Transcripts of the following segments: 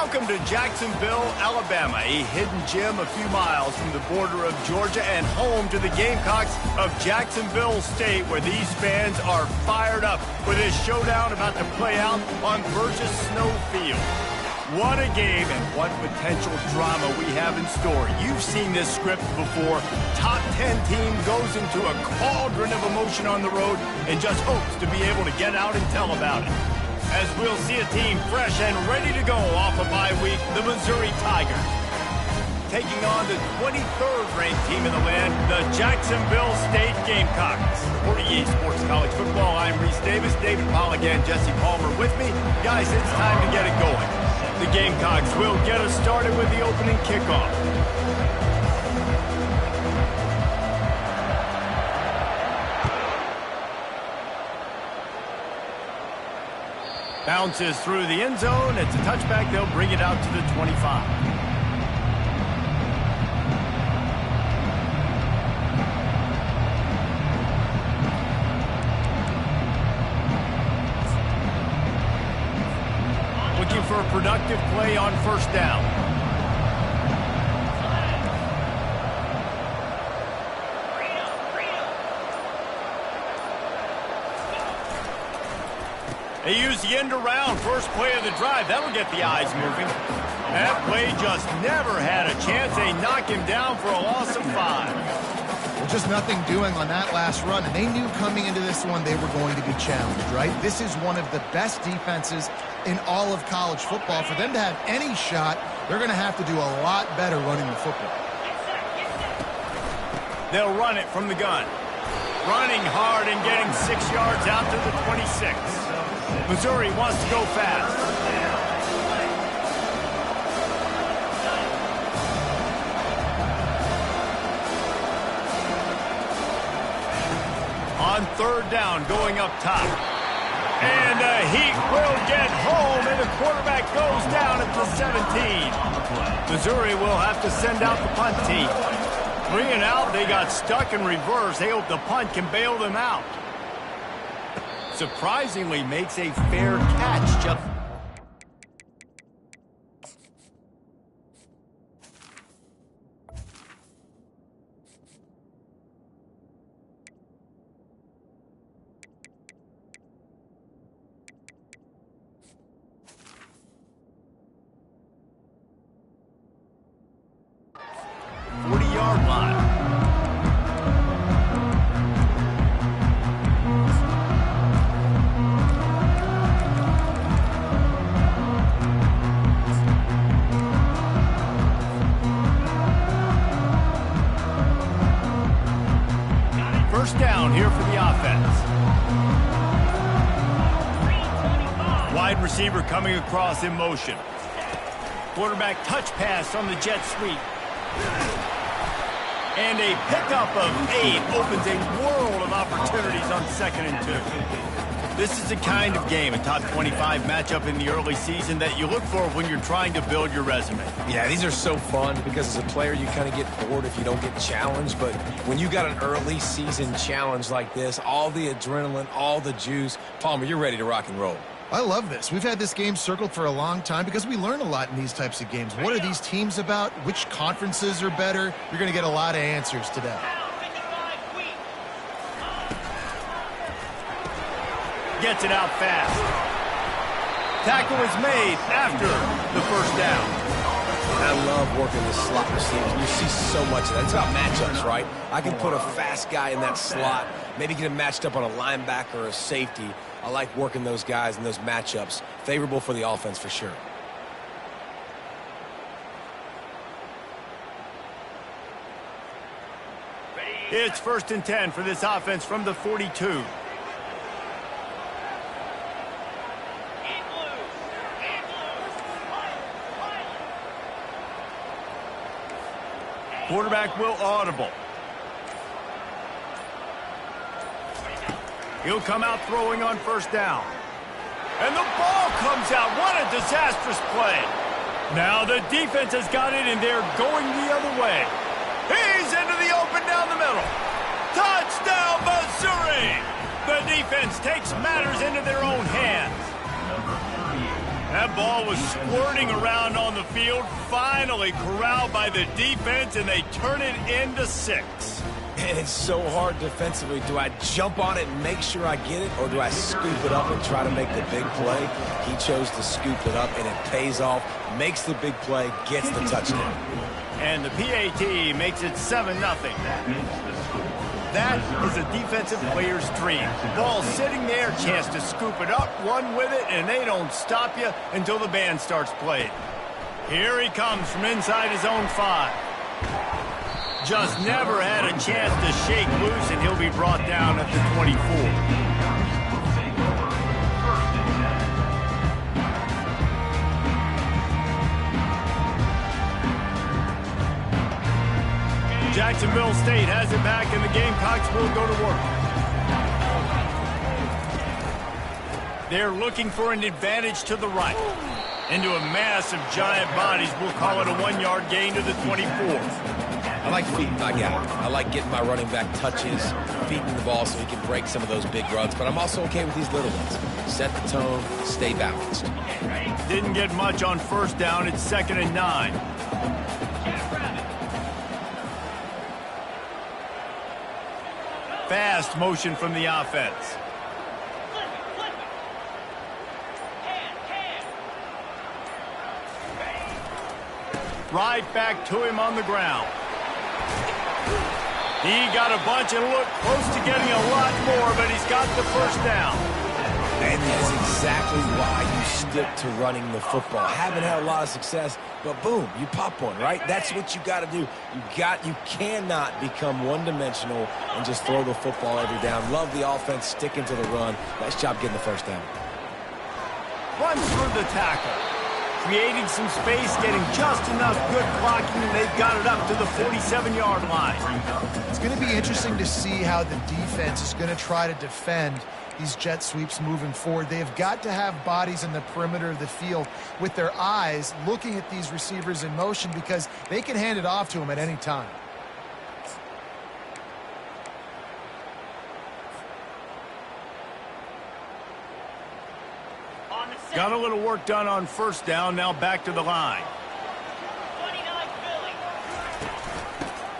Welcome to Jacksonville, Alabama, a hidden gem a few miles from the border of Georgia and home to the Gamecocks of Jacksonville State, where these fans are fired up for this showdown about to play out on Burgess Snow Field. What a game and what potential drama we have in store. You've seen this script before. Top 10 team goes into a cauldron of emotion on the road and just hopes to be able to get out and tell about it. As we'll see a team fresh and ready to go off a bye week, the Missouri Tigers. Taking on the 23rd ranked team in the land, the Jacksonville State Gamecocks. For EA Sports College Football, I'm Reese Davis, David Pollack, and Jesse Palmer with me. Guys, it's time to get it going. The Gamecocks will get us started with the opening kickoff. Bounces through the end zone. It's a touchback. They'll bring it out to the 25. Looking for a productive play on first down. They use the end around, first play of the drive. That'll get the eyes moving. That play just never had a chance. They knock him down for a loss of 5. Well, just nothing doing on that last run, and they knew coming into this one they were going to be challenged, right? This is one of the best defenses in all of college football. For them to have any shot, they're going to have to do a lot better running the football. They'll run it from the gun. Running hard and getting 6 yards out to the 26. Missouri wants to go fast. On third down, going up top. And the Heat will get home, and the quarterback goes down at the 17. Missouri will have to send out the punt team. 3 and out, they got stuck in reverse. They hope the punt can bail them out. Surprisingly makes a fair catch. Just 40-yard line. First down here for the offense. Wide receiver coming across in motion. Quarterback touch pass on the jet sweep. And a pickup of 8 opens a world of opportunities on 2nd and 2. This is the kind of game, a top 25 matchup in the early season, that you look for when you're trying to build your resume. Yeah, these are so fun because as a player you kind of get bored if you don't get challenged, but when you got an early season challenge like this, all the adrenaline, all the juice, Palmer, you're ready to rock and roll. I love this. We've had this game circled for a long time because we learn a lot in these types of games. What are these teams about? Which conferences are better? You're going to get a lot of answers today. Gets it out fast. Tackle is made after the first down. I love working the slot receivers. You see so much of that. It's about matchups, right? I can put a fast guy in that slot, maybe get him matched up on a linebacker or a safety. I like working those guys in those matchups. Favorable for the offense for sure. It's 1st and 10 for this offense from the 42. Quarterback will audible. He'll come out throwing on first down. And the ball comes out. What a disastrous play. Now the defense has got it, and they're going the other way. He's into the open down the middle. Touchdown, Missouri! The defense takes matters into their own hands. That ball was squirting around on the field, finally corralled by the defense, and they turn it into 6. And it's so hard defensively. Do I jump on it and make sure I get it, or do I scoop it up and try to make the big play? He chose to scoop it up, and it pays off, makes the big play, gets the touchdown. And the PAT makes it 7-0. That is a defensive player's dream. Ball sitting there, chance to scoop it up, run with it, and they don't stop you until the band starts playing. Here he comes from inside his own 5. Just never had a chance to shake loose, and he'll be brought down at the 24. Jacksonville State has it back, and the Gamecocks will go to work. They're looking for an advantage to the right. Into a mass of giant bodies, we'll call it a 1-yard gain to the 24. I like feeding my guy. I like getting my running back touches, feeding the ball so he can break some of those big runs, but I'm also okay with these little ones. Set the tone, stay balanced. Didn't get much on first down. It's 2nd and 9. Fast motion from the offense. Right back to him on the ground. He got a bunch and looked close to getting a lot more, but he's got the first down. And that's exactly why you stick to running the football. Haven't had a lot of success, but boom, you pop one, right? That's what you got to do. You cannot become one-dimensional and just throw the football every down. Love the offense, sticking to the run. Nice job getting the first down. Runs through the tackle. Creating some space, getting just enough good blocking, and they've got it up to the 47-yard line. It's going to be interesting to see how the defense is going to try to defend these jet sweeps moving forward. They have got to have bodies in the perimeter of the field with their eyes looking at these receivers in motion, because they can hand it off to them at any time. Got a little work done on first down, now back to the line.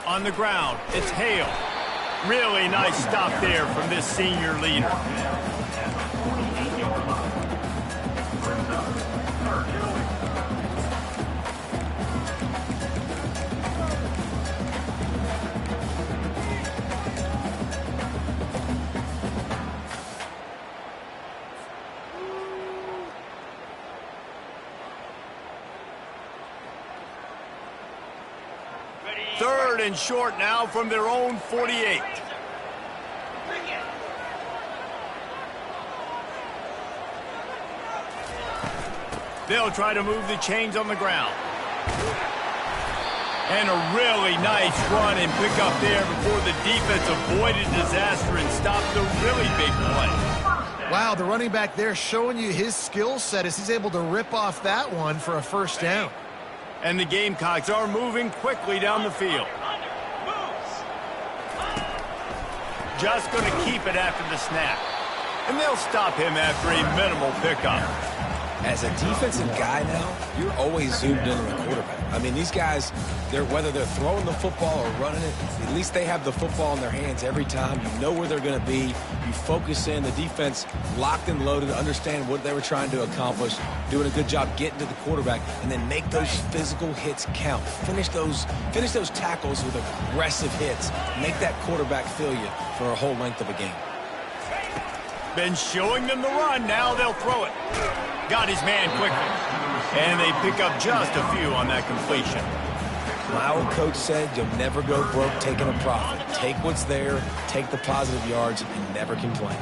On the ground, it's Hale. Really nice stop there from this senior leader. Third and short now from their own 48. They'll try to move the chains on the ground. And a really nice run and pick up there before the defense avoided disaster and stopped the really big play. Wow, the running back there showing you his skill set as he's able to rip off that one for a first down. And the Gamecocks are moving quickly down the field. Just going to keep it after the snap. And they'll stop him after a minimal pickup. As a defensive guy now, you're always zoomed in on the quarterback. I mean, these guys, whether they're throwing the football or running it, at least they have the football in their hands every time. You know where they're going to be. You focus in. The defense locked and loaded, understand what they were trying to accomplish, doing a good job getting to the quarterback, and then make those physical hits count. Finish those tackles with aggressive hits. Make that quarterback feel you for a whole length of a game. Been showing them the run. Now they'll throw it. Got his man quickly. And they pick up just a few on that completion. My old coach said you'll never go broke taking a profit. Take what's there, take the positive yards, and never complain.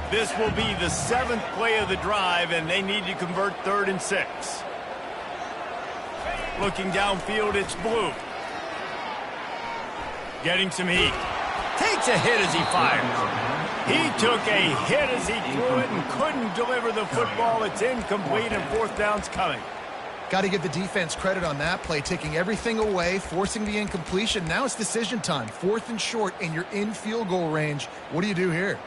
This will be the 7th play of the drive, and they need to convert 3rd and 6. Looking downfield, it's Blue. Getting some heat. Takes a hit as he fires. He took a hit as he threw it and couldn't deliver the football. It's incomplete, and 4th down's coming. Got to give the defense credit on that play, taking everything away, forcing the incompletion. Now it's decision time. 4th and short, and you're in field goal range. What do you do here?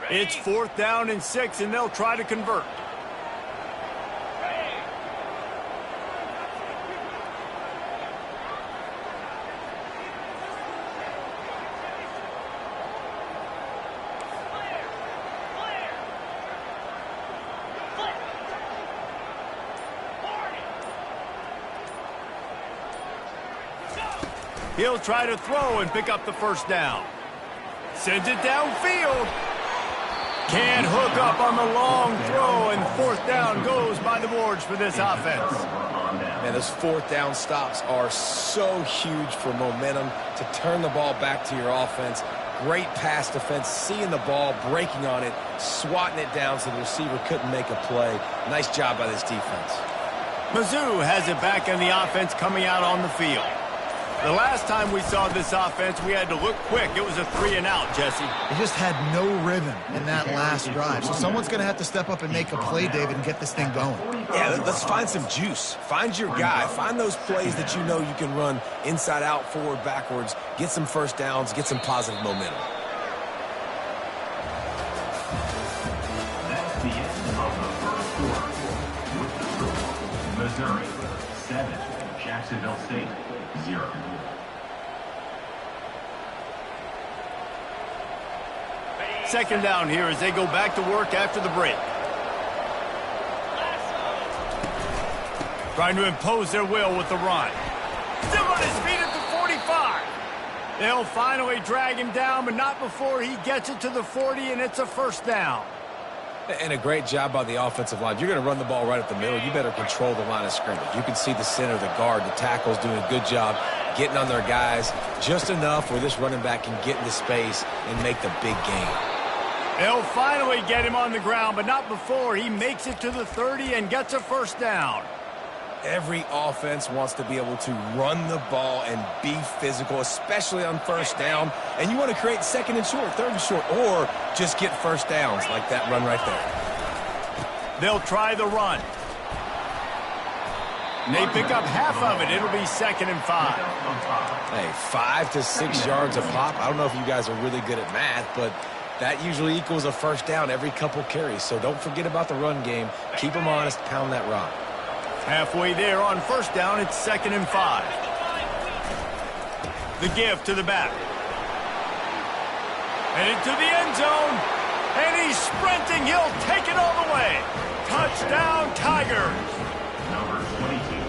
It's 4th down and 6, and they'll try to convert. He'll try to throw and pick up the 1st down. Sends it downfield. Can't hook up on the long throw, and 4th down goes by the boards for this offense. Man, those 4th down stops are so huge for momentum to turn the ball back to your offense. Great pass defense, seeing the ball, breaking on it, swatting it down so the receiver couldn't make a play. Nice job by this defense. Mizzou has it back on the offense coming out on the field. The last time we saw this offense, we had to look quick. It was a 3-and-out, Jesse. They just had no rhythm in that last drive. So someone's going to have to step up and make a play, David, and get this thing going. Yeah, let's find some juice. Find your guy. Find those plays that you know you can run inside out, forward, backwards. Get some 1st downs. Get some positive momentum. That's the end of the 1st quarter. With the score, Missouri 7, Jacksonville State 0. Second down here as they go back to work after the break. Trying to impose their will with the run. Still on his feet at the 45. They'll finally drag him down, but not before he gets it to the 40, and it's a 1st down. And a great job by the offensive line. You're going to run the ball right up the middle. You better control the line of scrimmage. You can see the center, the guard, the tackles doing a good job getting on their guys just enough where this running back can get into space and make the big gain. They'll finally get him on the ground, but not before he makes it to the 30 and gets a 1st down. Every offense wants to be able to run the ball and be physical, especially on 1st down. And you want to create 2nd and short, 3rd and short, or just get 1st downs like that run right there. They'll try the run. They pick up half of it. It'll be 2nd and 5. Hey, 5 to 6 yards a pop. I don't know if you guys are really good at math, but that usually equals a 1st down every couple carries. So don't forget about the run game. Keep them honest, pound that rock. Halfway there on 1st down, it's 2nd and 5. The give to the back. And into the end zone. And he's sprinting. He'll take it all the way. Touchdown, Tigers.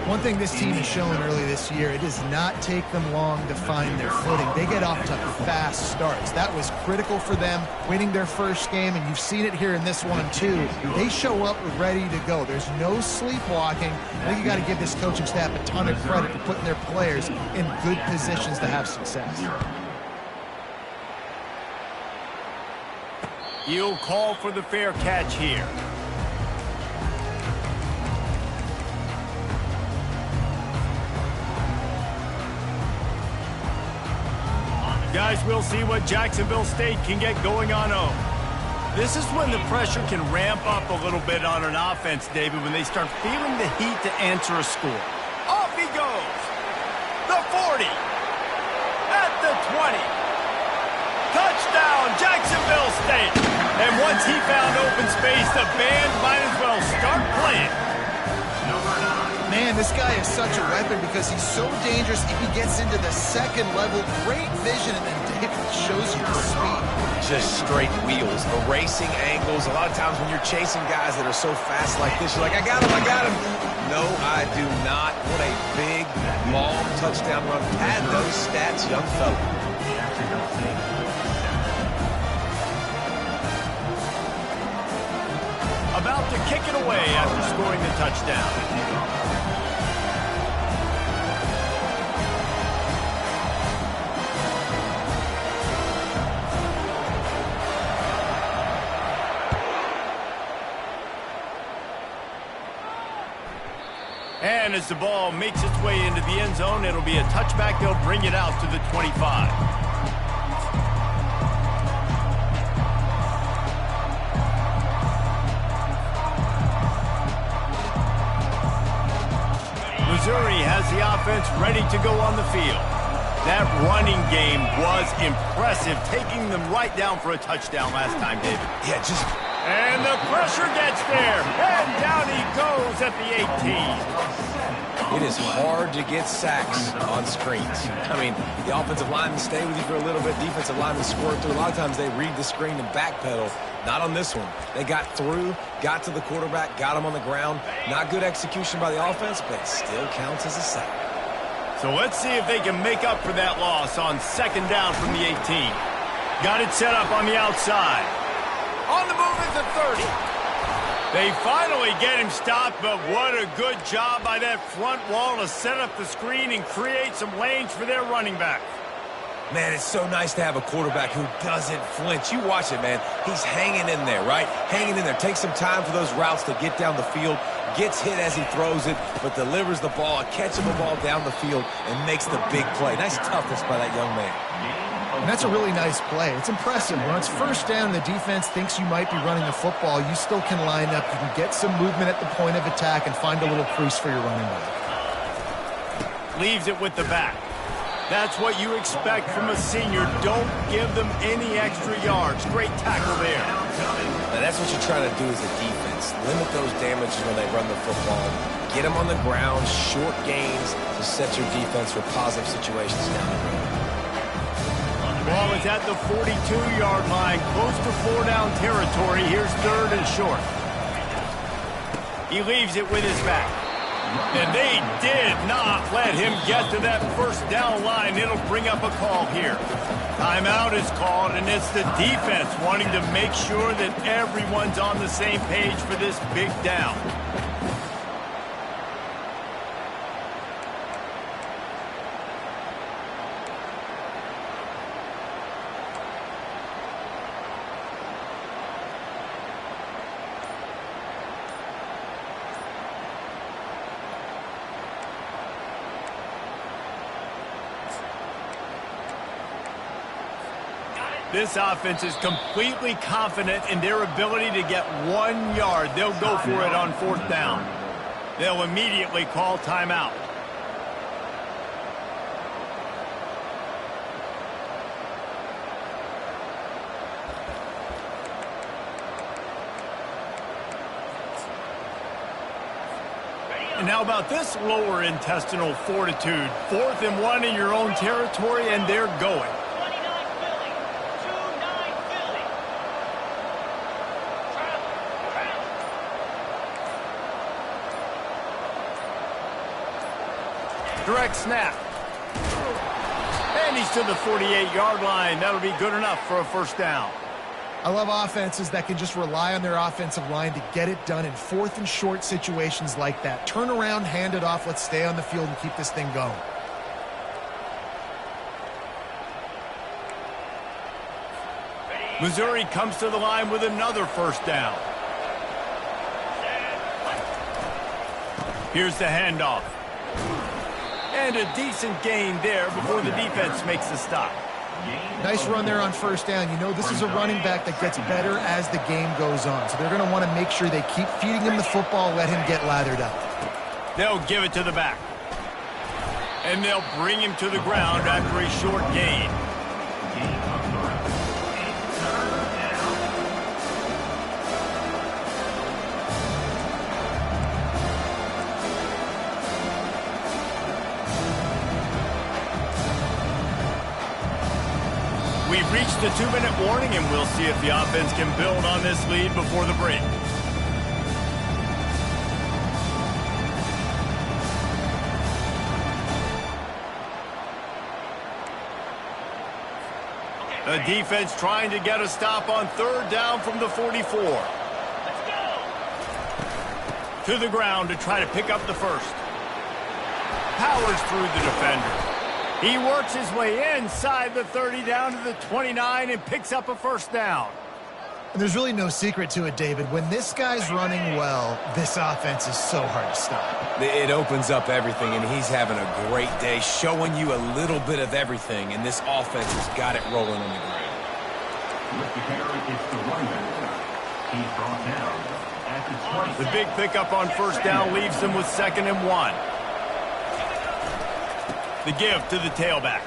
One thing this team has shown early this year, it does not take them long to find their footing. They get off to fast starts. That was critical for them, winning their 1st game, and you've seen it here in this one, too. They show up ready to go. There's no sleepwalking. I think you got to give this coaching staff a ton of credit for putting their players in good positions to have success. He'll call for the fair catch here. Guys, we'll see what Jacksonville State can get going on home. This is when the pressure can ramp up a little bit on an offense, David, when they start feeling the heat to answer a score. Off he goes. The 40. At the 20. Touchdown, Jacksonville State. And once he found open space, the band might as well start playing. Man, this guy is such a weapon because he's so dangerous if he gets into the 2nd level. Great vision, and then David shows you the speed. Just straight wheels, erasing angles. A lot of times when you're chasing guys that are so fast like this, you're like, I got him, I got him. No, I do not. What a big, long touchdown run. Pad those stats, young fella. About to kick it away after scoring the touchdown. And as the ball makes its way into the end zone, it'll be a touchback. They'll bring it out to the 25. Missouri has the offense ready to go on the field. That running game was impressive, taking them right down for a touchdown last time, David. Yeah, just... And the pressure gets there, and down he goes at the 18. It is hard to get sacks on screens. I mean, the offensive linemen stay with you for a little bit. Defensive linemen squirt through. A lot of times they read the screen and backpedal. Not on this one. They got through, got to the quarterback, got him on the ground. Not good execution by the offense, but it still counts as a sack. So let's see if they can make up for that loss on second down from the 18. Got it set up on the outside. On the move at the 30. They finally get him stopped, but what a good job by that front wall to set up the screen and create some lanes for their running back. Man, it's so nice to have a quarterback who doesn't flinch. You watch it, man. He's hanging in there, right? Hanging in there. Takes some time for those routes to get down the field. Gets hit as he throws it, but delivers the ball, a catchable ball down the field, and makes the big play. Nice toughness by that young man. And that's a really nice play. It's impressive. When it's first down, the defense thinks you might be running the football. You still can line up. You can get some movement at the point of attack and find a little crease for your running back. Leaves it with the back. That's what you expect from a senior. Don't give them any extra yards. Great tackle there. Now, that's what you're trying to do as a defense. Limit those damages when they run the football. Get them on the ground, short gains to set your defense for positive situations down the road. Ball is at the 42-yard line, close to 4-down territory. Here's third and short. He leaves it with his back. And they did not let him get to that first down line. It'll bring up a call here. Timeout is called, and it's the defense wanting to make sure that everyone's on the same page for this big down. This offense is completely confident in their ability to get 1 yard. They'll go for it on fourth down. They'll immediately call timeout. And how about this lower intestinal fortitude? 4th and 1 in your own territory, and they're going. Direct snap. And he's to the 48-yard line. That'll be good enough for a first down. I love offenses that can just rely on their offensive line to get it done in 4th and short situations like that. Turn around, hand it off, let's stay on the field and keep this thing going. Missouri comes to the line with another first down. Here's the handoff. And a decent gain there before the defense makes the stop. Nice run there on first down. You know, this is a running back that gets better as the game goes on. So they're going to want to make sure they keep feeding him the football, let him get lathered up. They'll give it to the back. And they'll bring him to the ground after a short gain. We've reached the 2-minute warning, and we'll see if the offense can build on this lead before the break. The defense trying to get a stop on third down from the 44. Let's go. To the ground to try to pick up the first. Powers through the defender. He works his way inside the 30 down to the 29 and picks up a first down. And there's really no secret to it, David. When this guy's running well, this offense is so hard to stop. It opens up everything, and he's having a great day, showing you a little bit of everything, and this offense has got it rolling on the ground. With the carry, it's the running back. He's brought down at the 20. The big pickup on first down leaves them with 2nd and 1. The give to the tailback.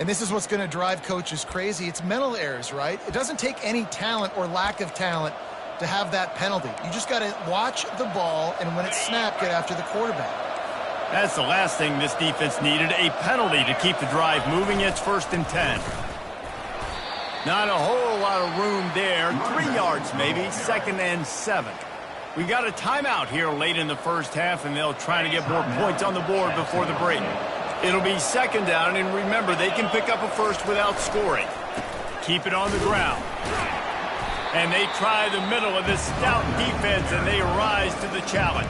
And this is what's going to drive coaches crazy. It's mental errors, right? It doesn't take any talent or lack of talent to have that penalty. You just got to watch the ball, and when it's snapped, get after the quarterback. That's the last thing this defense needed, a penalty to keep the drive moving. It's 1st and 10. Not a whole lot of room there. 3 yards maybe, 2nd and 7. We got a timeout here late in the first half, and they'll try to get more points on the board before the break. It'll be 2nd down, and remember, they can pick up a first without scoring. Keep it on the ground. And they try the middle of this stout defense, and they rise to the challenge.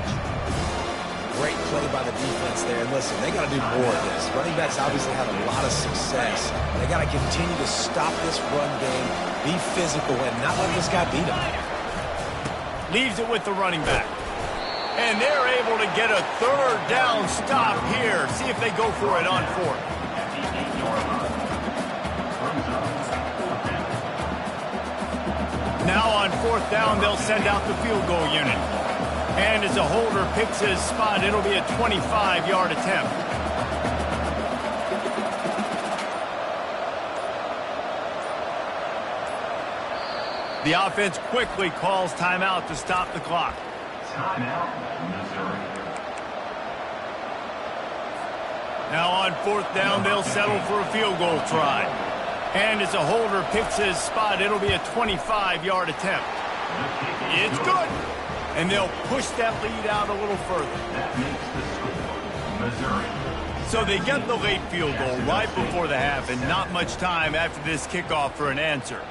Great play by the defense there. And listen, they got to do more of this. Running backs obviously had a lot of success. They got to continue to stop this run game, be physical, and not let this guy beat them. Leaves it with the running back. And they're able to get a 3rd down stop here. See if they go for it on 4th. Now on 4th down, they'll send out the field goal unit. And as a holder picks his spot, it'll be a 25-yard attempt. The offense quickly calls timeout to stop the clock. Timeout, Missouri. Now on 4th down, they'll settle for a field goal try. And as a holder picks his spot, it'll be a 25-yard attempt. It's good. And they'll push that lead out a little further. That makes the score, Missouri. So they get the late field goal right before the half, and not much time after this kickoff for an answer.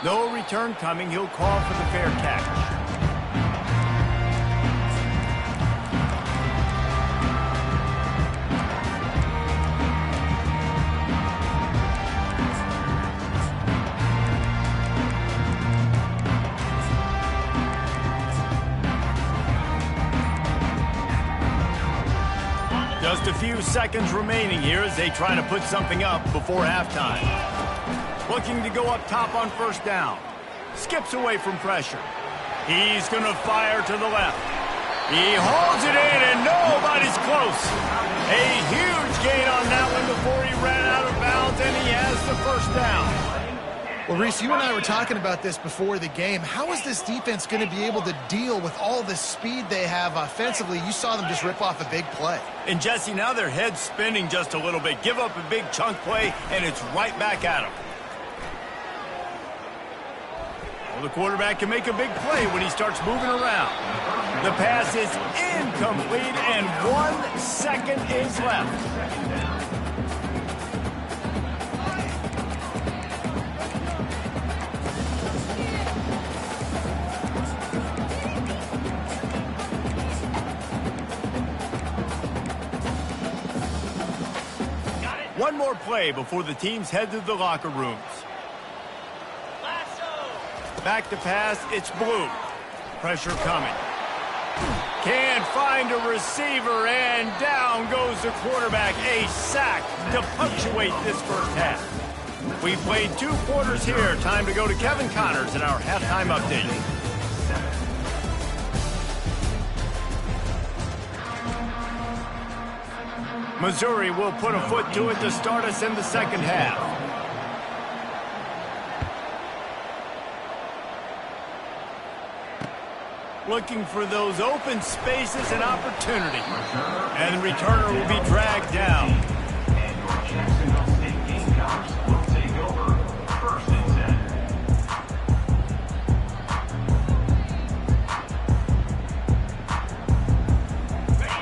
No return coming. He'll call for the fair catch. Just a few seconds remaining here as they try to put something up before halftime. Looking to go up top on 1st down. Skips away from pressure. He's going to fire to the left. He holds it in, and nobody's close. A huge gain on that one before he ran out of bounds, and he has the 1st down. Well, Reese, you and I were talking about this before the game. How is this defense going to be able to deal with all the speed they have offensively? You saw them just rip off a big play. And, Jesse, now their head's spinning just a little bit. Give up a big chunk play, and it's right back at them. Well, the quarterback can make a big play when he starts moving around. The pass is incomplete, and 1 second is left. One more play before the teams head to the locker rooms. Back to pass, it's Blue. Pressure coming. Can't find a receiver, and down goes the quarterback. A sack to punctuate this first half. We've played 2 quarters here. Time to go to Kevin Connors in our halftime update. Missouri will put a foot to it to start us in the second half. Looking for those open spaces and opportunity. And the returner will be dragged down. And your Jacksonville State Gamecocks will take over 1st and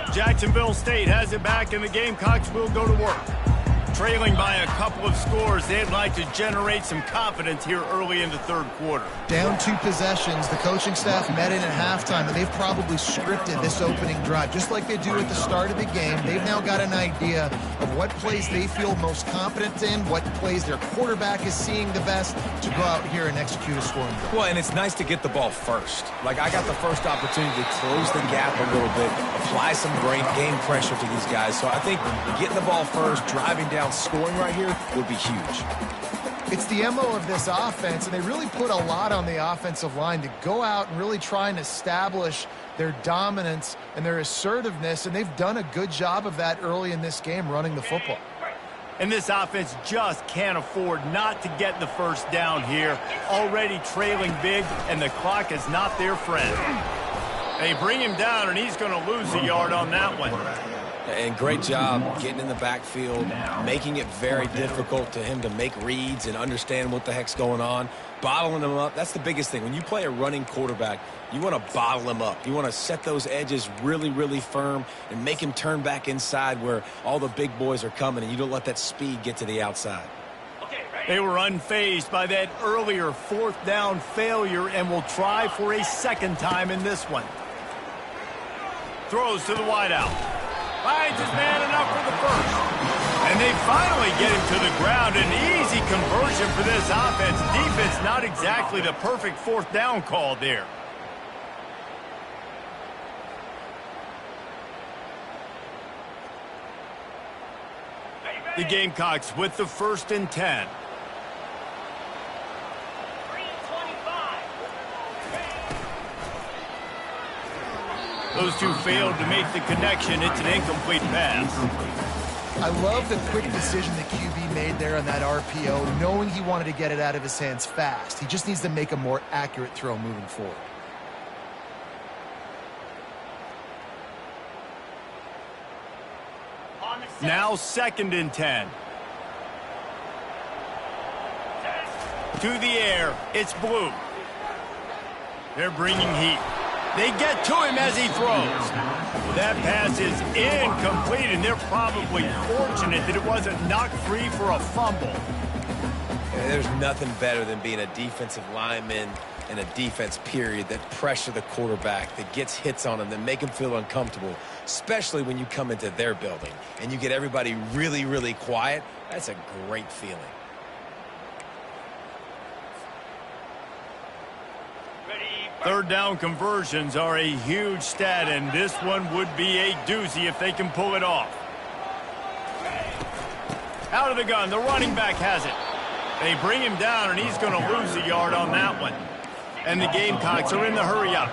10. Jacksonville State has it back, and the Gamecocks will go to work. Trailing by a couple of scores, they'd like to generate some confidence here early in the 3rd quarter. Down 2 possessions, the coaching staff met in at halftime, and they've probably scripted this opening drive. Just like they do at the start of the game, they've now got an idea of what plays they feel most confident in, what plays their quarterback is seeing the best to go out here and execute a scoring drive. Well, and it's nice to get the ball first. Like, I got the first opportunity to close the gap a little bit, apply some great game pressure to these guys. So I think getting the ball first, driving down, scoring right here would be huge. It's the MO of this offense, and they really put a lot on the offensive line to go out and really try and establish their dominance and their assertiveness, and they've done a good job of that early in this game running the football. And this offense just can't afford not to get the first down here. Already trailing big, and the clock is not their friend. They bring him down, and he's going to lose a yard on that one. And great job getting in the backfield, making it very difficult to him to make reads and understand what the heck's going on. Bottling him up, that's the biggest thing. When you play a running quarterback, you want to bottle him up. You want to set those edges really, really firm and make him turn back inside where all the big boys are coming, and you don't let that speed get to the outside. They were unfazed by that earlier fourth down failure and will try for a second time in this one. Throws to the wideout. Finds his man enough for the first. And they finally get him to the ground. An easy conversion for this offense. Defense not exactly the perfect fourth down call there. The Gamecocks with the 1st and 10. Those two failed to make the connection. It's an incomplete pass. I love the quick decision the QB made there on that RPO, knowing he wanted to get it out of his hands fast. He just needs to make a more accurate throw moving forward. Now 2nd and 10. To the air. It's Blue. They're bringing heat. They get to him as he throws. That pass is incomplete, and they're probably fortunate that it wasn't knocked free for a fumble. And there's nothing better than being a defensive lineman in a defense period that pressure the quarterback, that gets hits on him, that make him feel uncomfortable, especially when you come into their building and you get everybody really, really quiet. That's a great feeling. Third down conversions are a huge stat, and this one would be a doozy if they can pull it off. Out of the gun, the running back has it. They bring him down, and he's going to lose a yard on that one. And the Gamecocks are in the hurry-up.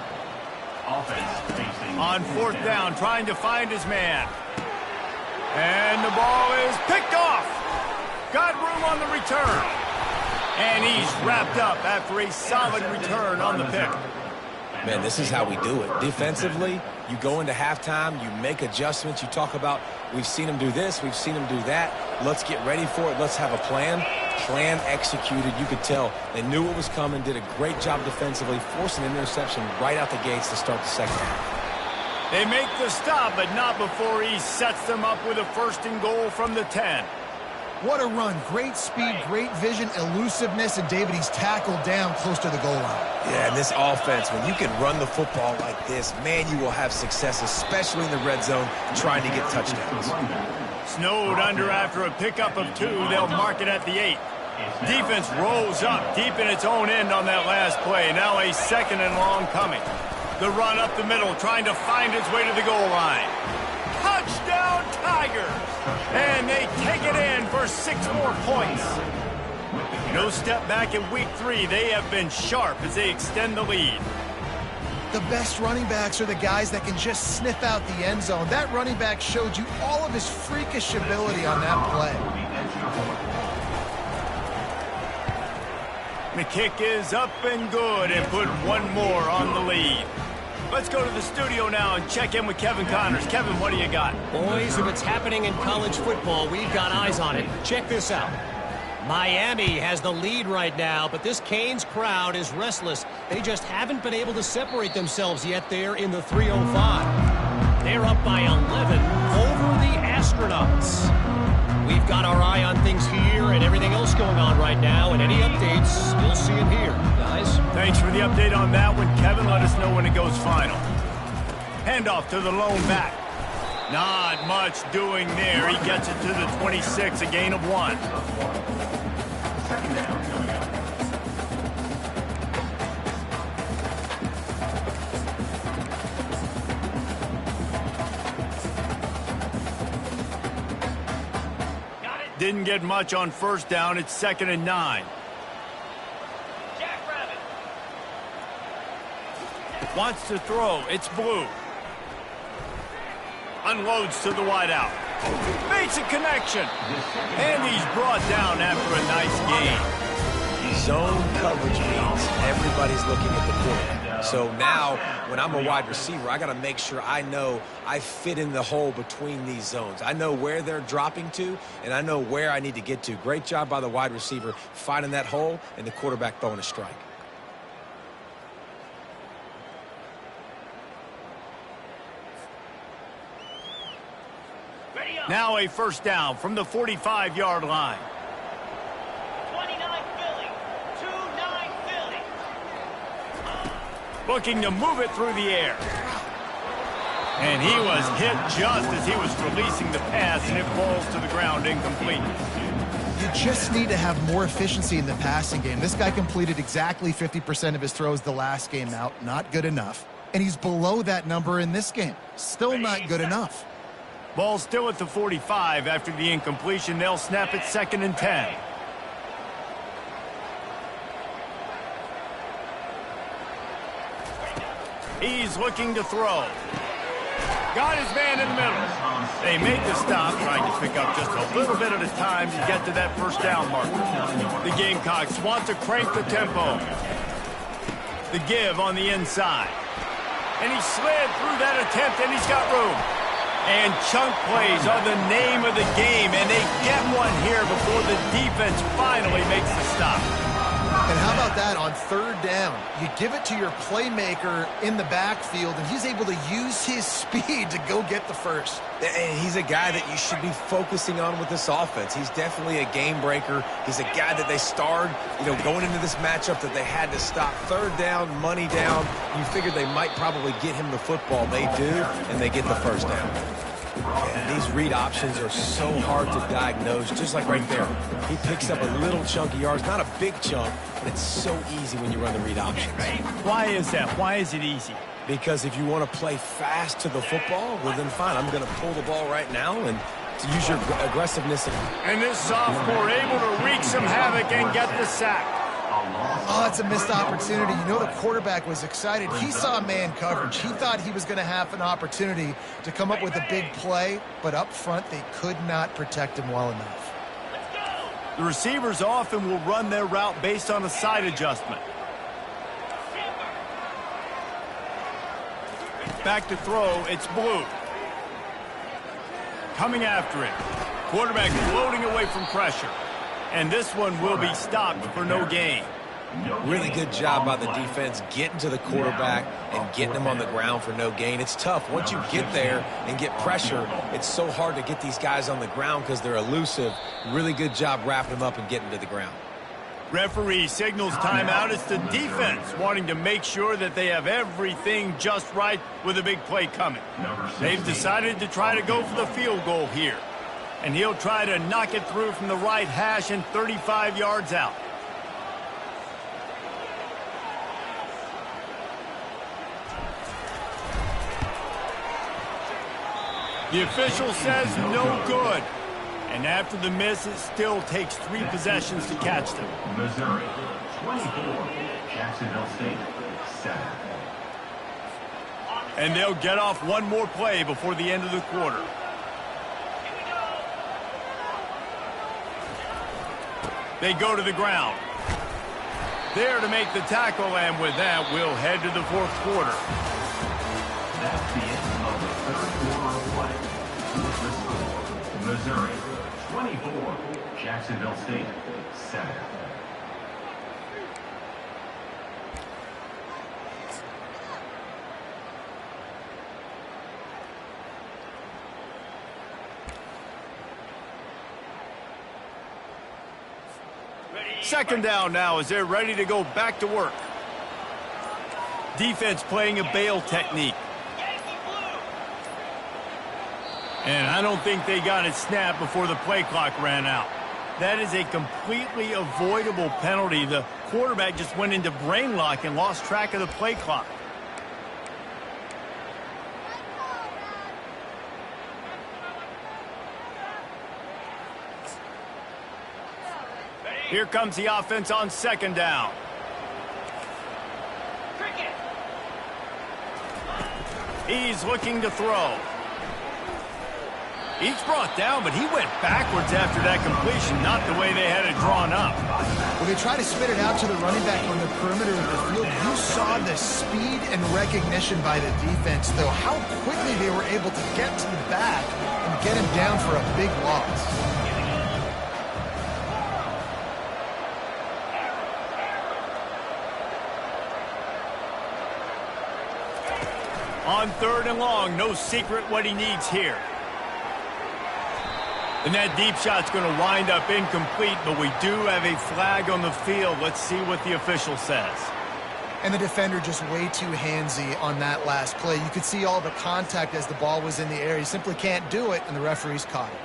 On 4th down, trying to find his man. And the ball is picked off. Got room on the return. And he's wrapped up after a solid return on the pick. Man, this is how we do it. Defensively, you go into halftime, you make adjustments. You talk about, we've seen them do this, we've seen them do that. Let's get ready for it. Let's have a plan. Plan executed. You could tell they knew what was coming, did a great job defensively, forcing an interception right out the gates to start the second half. They make the stop, but not before he sets them up with a 1st and goal from the 10. What a run. Great speed, great vision, elusiveness, and David, he's tackled down close to the goal line. Yeah, and this offense, when you can run the football like this, man, you will have success, especially in the red zone, trying to get touchdowns. Snowed under after a pickup of 2. They'll mark it at the 8. Defense rolls up deep in its own end on that last play. Now a 2nd and long coming. The run up the middle, trying to find its way to the goal line. Touchdown, Tigers! And they take it in for 6 more points. No step back in week 3. They have been sharp as they extend the lead. The best running backs are the guys that can just sniff out the end zone. That running back showed you all of his freakish ability on that play. The kick is up and good and put 1 more on the lead. Let's go to the studio now and check in with Kevin Connors. Kevin, what do you got? Boys, if it's happening in college football, we've got eyes on it. Check this out. Miami has the lead right now, but this Canes crowd is restless. They just haven't been able to separate themselves yet there in the 305. They're up by 11 over the Astronauts. We've got our eye on things here and everything else going on right now, and any updates, you'll see it here, guys. Thanks for the update on that one, Kevin. Let us know when it goes final. Handoff to the lone back. Not much doing there. He gets it to the 26, a gain of 1. Second down coming up. Didn't get much on first down. It's 2nd and 9. Wants to throw. It's Blue. Unloads to the wideout. Makes a connection. And he's brought down after a nice gain. Zone coverage means everybody's looking at the quarterback. So now, when I'm a wide receiver, I got to make sure I know I fit in the hole between these zones. I know where they're dropping to, and I know where I need to get to. Great job by the wide receiver finding that hole, and the quarterback throwing a strike. Now a first down from the 45-yard line. 29 Philly. 2-9 Philly. Looking to move it through the air. And he was hit just as he was releasing the pass, and it falls to the ground incomplete. You just need to have more efficiency in the passing game. This guy completed exactly 50% of his throws the last game out. Not good enough. And he's below that number in this game. Still not good enough. Ball still at the 45 after the incompletion. They'll snap it 2nd and 10. He's looking to throw. Got his man in the middle. They make the stop, trying to pick up just a little bit at a time to get to that first down marker. The Gamecocks want to crank the tempo. The give on the inside. And he slid through that attempt, and he's got room. And chunk plays are the name of the game, and they get one here before the defense finally makes the stop. And how about that on 3rd down? You give it to your playmaker in the backfield, and he's able to use his speed to go get the first. And he's a guy that you should be focusing on with this offense. He's definitely a game breaker. He's a guy that they starred, going into this matchup that they had to stop. 3rd down, money down. You figured they might probably get him the football. They do, and they get the first down. And these read options are so hard to diagnose, just like right there. He picks up a little chunk of yards, not a big chunk, but it's so easy when you run the read options. Why is that? Why is it easy? Because if you want to play fast to the football, well then fine, I'm going to pull the ball right now and to use your aggressiveness. And this sophomore able to wreak some havoc and get the sack. Oh, it's a missed opportunity. The quarterback was excited. He saw man coverage. He thought he was going to have an opportunity to come up with a big play, but up front they could not protect him well enough. The receivers often will run their route based on a side adjustment. Back to throw, it's Blue. Coming after it. Quarterback floating away from pressure. And this one will be stopped for no gain. Really good job by the defense getting to the quarterback and getting him on the ground for no gain. It's tough. Once you get there and get pressure, it's so hard to get these guys on the ground because they're elusive. Really good job wrapping them up and getting to the ground. Referee signals timeout. It's the defense wanting to make sure that they have everything just right with a big play coming. They've decided to try to go for the field goal here. And he'll try to knock it through from the right hash and 35 yards out. The official says no good. And after the miss, it still takes 3 possessions to catch them. Missouri, 24. Jacksonville State, 7. And they'll get off one more play before the end of the quarter. They go to the ground. There to make the tackle, and with that, we'll head to the 4th quarter. That's the end of the 3rd quarter of play. The score, Missouri, 24. Jacksonville State, 7. Second down now as they're ready to go back to work. Defense playing a bail technique. And I don't think they got it snapped before the play clock ran out. That is a completely avoidable penalty. The quarterback just went into brain lock and lost track of the play clock. Here comes the offense on second down. Cricket. He's looking to throw. He's brought down, but he went backwards after that completion, not the way they had it drawn up. When they try to spit it out to the running back on the perimeter of the field, you saw the speed and recognition by the defense, though, how quickly they were able to get to the back and get him down for a big loss. On third and long, no secret what he needs here. And that deep shot's going to wind up incomplete, but we do have a flag on the field. Let's see what the official says. And the defender just way too handsy on that last play. You could see all the contact as the ball was in the air. He simply can't do it, and the referee's caught it.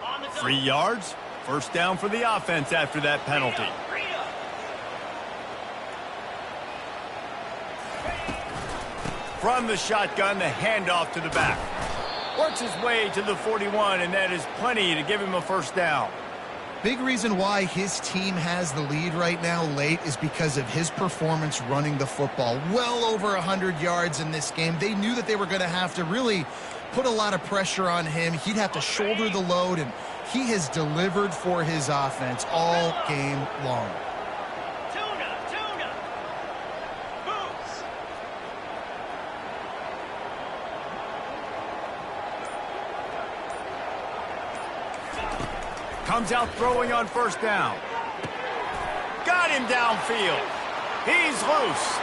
On the 3 yards, first down for the offense after that penalty. From the shotgun, the handoff to the back. Works his way to the 41, and that is plenty to give him a first down. Big reason why his team has the lead right now late is because of his performance running the football. Well over 100 yards in this game. They knew that they were going to have to really put a lot of pressure on him. He'd have to shoulder the load, and he has delivered for his offense all game long. Tuna. Boots. Comes out throwing on first down. Got him downfield. He's loose.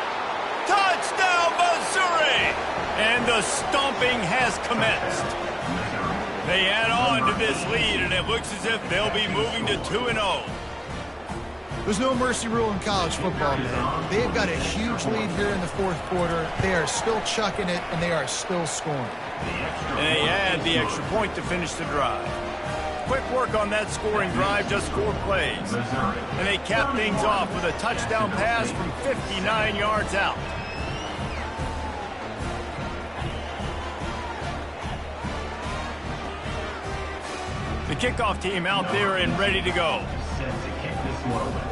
Touchdown, Missouri! And the stomping has commenced. They add on to this lead, and it looks as if they'll be moving to 2-0. There's no mercy rule in college football, man. They've got a huge lead here in the fourth quarter. They are still chucking it, and they are still scoring. And they add the extra point to finish the drive. Quick work on that scoring drive, just 4 plays. And they cap things off with a touchdown pass from 59 yards out. The kickoff team out there and ready to go. Set to kick this one away.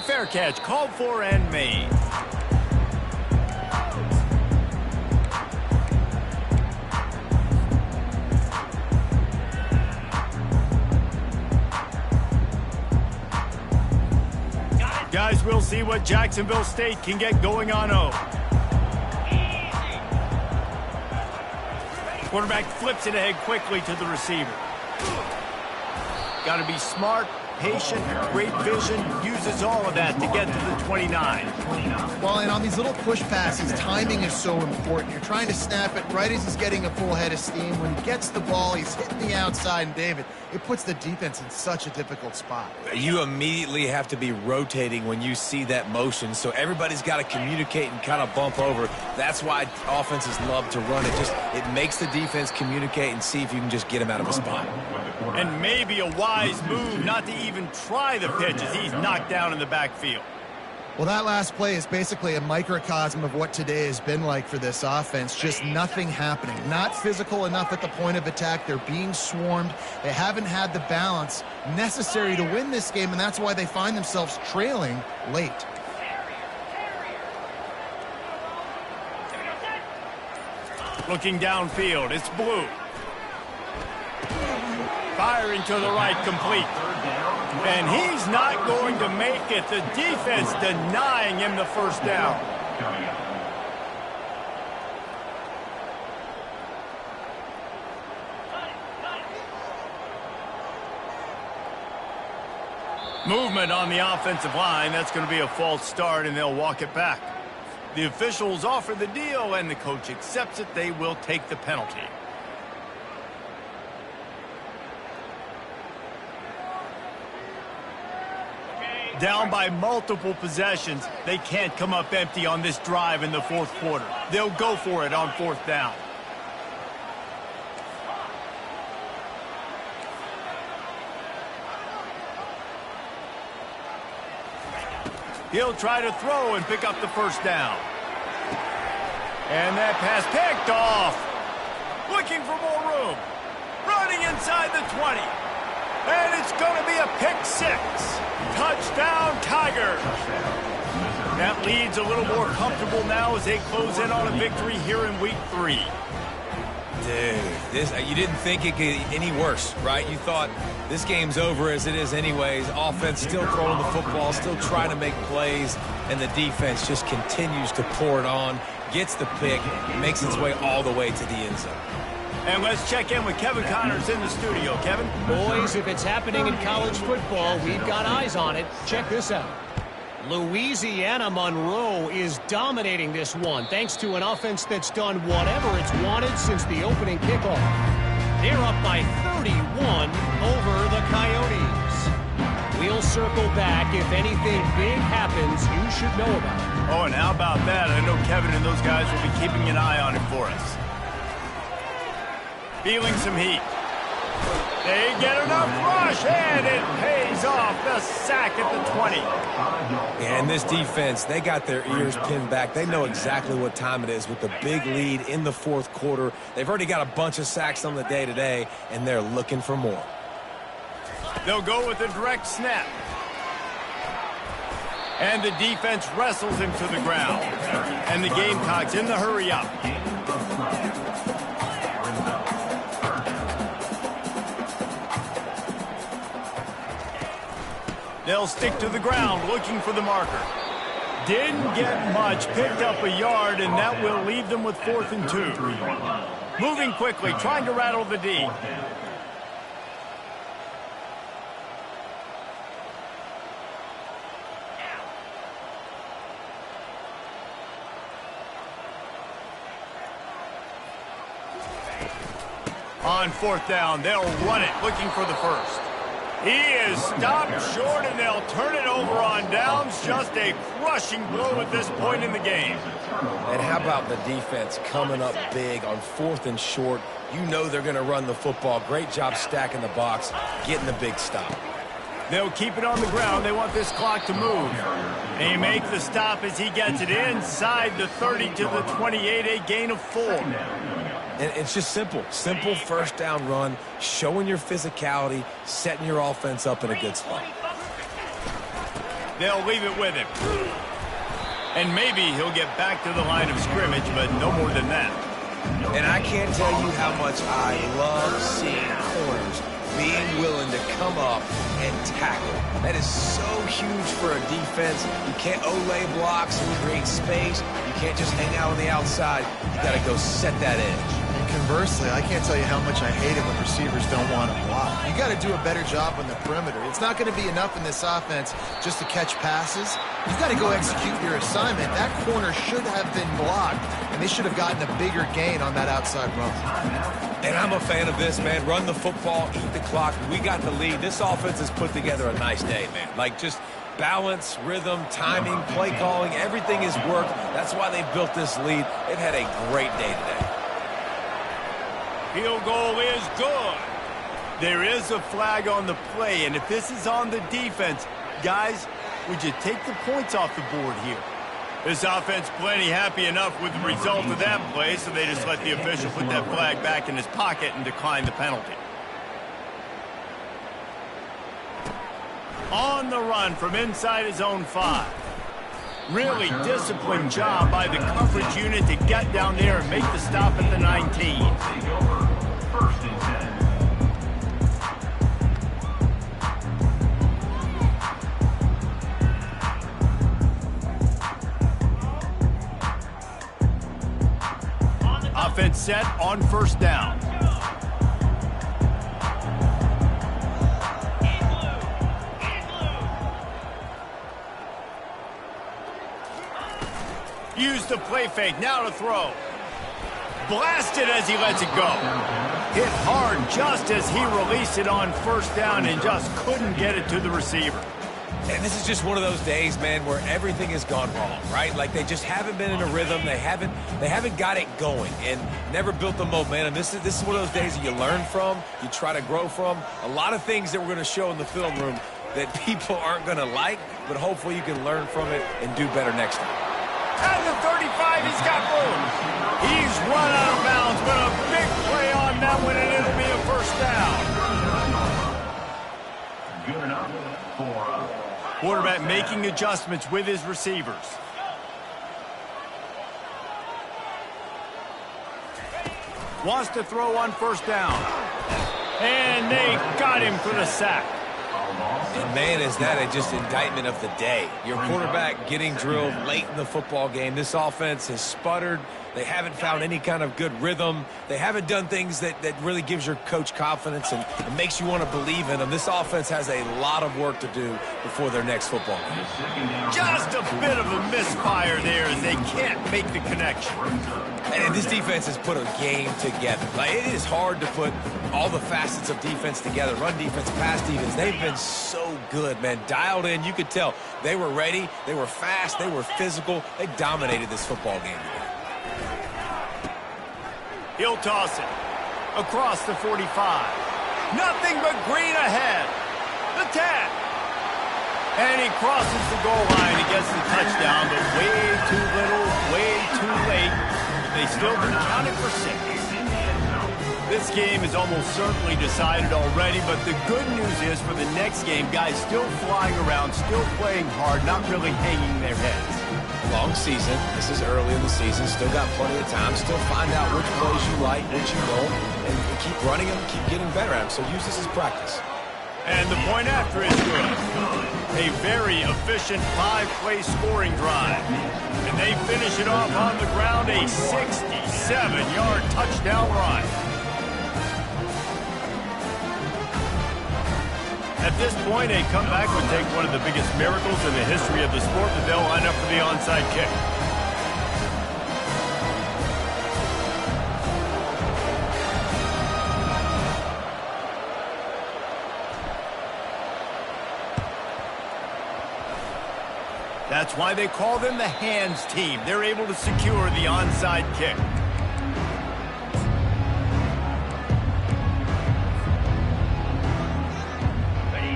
Fair catch called for and made. Guys, we'll see what Jacksonville State can get going on O. Quarterback flips it ahead quickly to the receiver. Got to be smart, patient, great vision, uses all of that to get to the 29. Well, and on these little push passes, timing is so important. You're trying to snap it right as he's getting a full head of steam. When he gets the ball, he's hitting the outside, and David, it puts the defense in such a difficult spot. You immediately have to be rotating when you see that motion, so everybody's got to communicate and kind of bump over. That's why offenses love to run it. It makes the defense communicate and see if you can just get him out of a spot. And maybe a wise move not to even try the pitch as he's knocked down in the backfield. Well, that last play is basically a microcosm of what today has been like for this offense. Just nothing happening. Not physical enough at the point of attack. They're being swarmed. They haven't had the balance necessary to win this game, and that's why they find themselves trailing late. Looking downfield, it's Blue. Firing to the right, complete. And he's not going to make it. The defense denying him the first down. Movement on the offensive line. That's going to be a false start, and they'll walk it back. The officials offer the deal, and the coach accepts it. They will take the penalty. Down by multiple possessions, they can't come up empty on this drive in the fourth quarter. They'll go for it on fourth down. He'll try to throw and pick up the first down. And that pass picked off. Looking for more room. Running inside the 20. And it's going to be a pick six. Touchdown, Tigers. That lead's a little more comfortable now as they close in on a victory here in week 3. Dude, you didn't think it could get any worse, right? You thought this game's over as it is anyways. Offense still throwing the football, still trying to make plays, and the defense just continues to pour it on, gets the pick, makes its way all the way to the end zone. And let's check in with Kevin Connors in the studio. Kevin? Boys, if it's happening in college football, we've got eyes on it. Check this out. Louisiana Monroe is dominating this one thanks to an offense that's done whatever it's wanted since the opening kickoff. They're up by 31 over the Coyotes. We'll circle back if anything big happens you should know about. Oh, and how about that? I know Kevin and those guys will be keeping an eye on it for us. Feeling some heat. They get enough rush, and it pays off. The sack at the 20. And this defense, they got their ears pinned back. They know exactly what time it is with the big lead in the fourth quarter. They've already got a bunch of sacks on the day today, and they're looking for more. They'll go with a direct snap. And the defense wrestles him to the ground. And the Gamecocks in the hurry up. They'll stick to the ground looking for the marker. Didn't get much, picked up a yard, and that will leave them with 4th and 2. Moving quickly, trying to rattle the D. On 4th down, they'll run it, looking for the first. He is stopped short, and they'll turn it over on downs. Just a crushing blow at this point in the game. And how about the defense coming up big on 4th and short? You know they're going to run the football. Great job stacking the box, getting the big stop. They'll keep it on the ground. They want this clock to move. They make the stop as he gets it inside the 30 to the 28, a gain of 4. And it's just simple. Simple first down run, showing your physicality, setting your offense up in a good spot. They'll leave it with him. And maybe he'll get back to the line of scrimmage, but no more than that. And I can't tell you how much I love seeing corners being willing to come up and tackle. That is so huge for a defense. You can't olay blocks and create space. You can't just hang out on the outside. You got to go set that edge. Conversely, I can't tell you how much I hate it when receivers don't want to block. You got to do a better job on the perimeter. It's not going to be enough in this offense just to catch passes. You've got to go execute your assignment. That corner should have been blocked, and they should have gotten a bigger gain on that outside run. And I'm a fan of this, man. Run the football, eat the clock. We got the lead. This offense has put together a nice day, man. Like, just balance, rhythm, timing, play calling, everything has worked. That's why they built this lead. They've had a great day today. Field goal is good. There is a flag on the play, and if this is on the defense, guys, would you take the points off the board here? This offense plenty happy enough with the result of that play, so they just let the official put that flag back in his pocket and decline the penalty. On the run from inside his own 5. Really disciplined job by the coverage unit to get down there and make the stop at the 19. First and 10. Offense set on first down. Use the play fake, now to throw. Blasted as he lets it go. Hit hard just as he released it on first down and just couldn't get it to the receiver. And this is just one of those days, man, where everything has gone wrong, right? Like, they just haven't been in a rhythm. They haven't got it going and never built the momentum. This is one of those days that you learn from, you try to grow from. A lot of things that we're going to show in the film room that people aren't going to like, but hopefully you can learn from it and do better next time. At the 35, he's got room. He's run out of bounds, but a big play on that one, and it'll be a first down. Good enough for Quarterback making adjustments with his receivers. Wants to throw on first down. And they got him for the sack. And man, is that just indictment of the day. Your quarterback getting drilled late in the football game. This offense has sputtered. They haven't found any kind of good rhythm. They haven't done things that really gives your coach confidence and makes you want to believe in them. This offense has a lot of work to do before their next football game. Just a bit of a misfire there as they can't make the connection. And this defense has put a game together. Like, it is hard to put all the facets of defense together. Run defense, pass defense. They've been so good, man. Dialed in. You could tell they were ready. They were fast. They were physical. They dominated this football game today. He'll toss it across the 45. Nothing but green ahead. The tap. And he crosses the goal line. He gets the touchdown, but way too little, way too late. They still can count it for 6. This game is almost certainly decided already, but the good news is for the next game, guys still flying around, still playing hard, not really hanging their heads. Long season. This is early in the season. Still got plenty of time. Still find out which plays you like, which you don't, and keep running them, keep getting better at them. So use this as practice. And the point after is good. A very efficient 5-play scoring drive. And they finish it off on the ground, a 67-yard touchdown run. At this point, a comeback would take one of the biggest miracles in the history of the sport, but they'll line up for the onside kick. That's why they call them the hands team. They're able to secure the onside kick.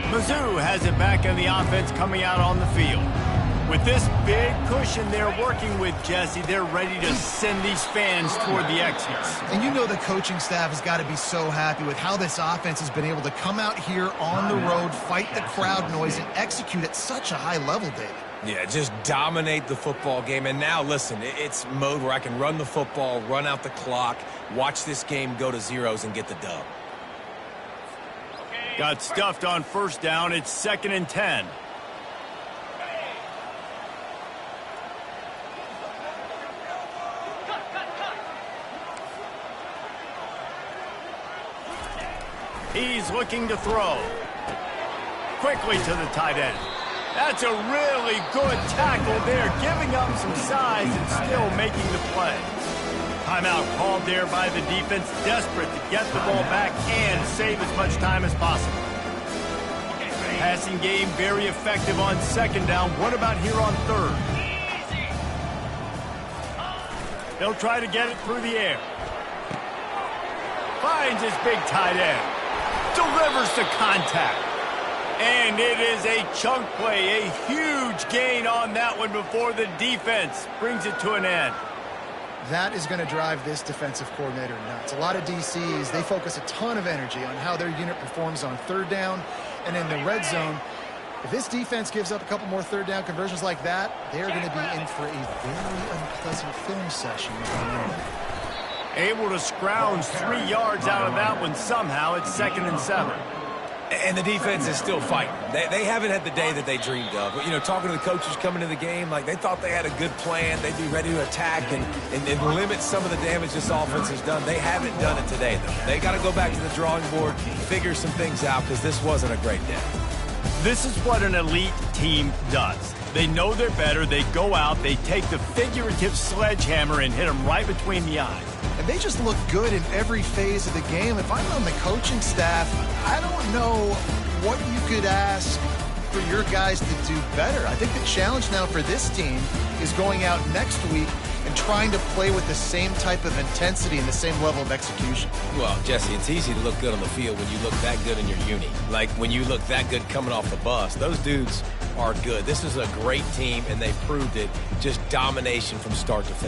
Mizzou has it back in the offense coming out on the field. With this big cushion they're working with, Jesse, they're ready to send these fans toward the exits. And you know the coaching staff has got to be so happy with how this offense has been able to come out here on the road, fight the crowd noise, and execute at such a high level, David. Yeah, just dominate the football game. And now, listen, it's mode where I can run the football, run out the clock, watch this game go to zeros and get the dub. Got stuffed on first down. It's 2nd and 10. He's looking to throw. Quickly to the tight end. That's a really good tackle there, giving up some size and still making the play. Timeout called there by the defense, desperate to get the ball back and save as much time as possible. Passing game very effective on 2nd down. What about here on 3rd? He'll try to get it through the air. Finds his big tight end. Delivers the contact. And it is a chunk play, a huge gain on that one before the defense brings it to an end. That is going to drive this defensive coordinator nuts. A lot of DCs, they focus a ton of energy on how their unit performs on 3rd down and in the red zone. If this defense gives up a couple more 3rd down conversions like that, they're going to be in for a very unpleasant film session. Able to scrounge 3 yards out of that one somehow. It's 2nd and 7. And the defense is still fighting. They haven't had the day that they dreamed of. But, you know, talking to the coaches coming to the game, like they thought they had a good plan. They'd be ready to attack and limit some of the damage this offense has done. They haven't done it today, though. They got to go back to the drawing board, figure some things out, because this wasn't a great day. This is what an elite team does. They know they're better. They go out. They take the figurative sledgehammer and hit them right between the eyes. And they just look good in every phase of the game. If I'm on the coaching staff, I don't know what you could ask for your guys to do better. I think the challenge now for this team is going out next week and trying to play with the same type of intensity and the same level of execution. Well, Jesse, it's easy to look good on the field when you look that good in your uni. Like when you look that good coming off the bus. Those dudes are good. This is a great team, and they proved it. Just domination from start to finish.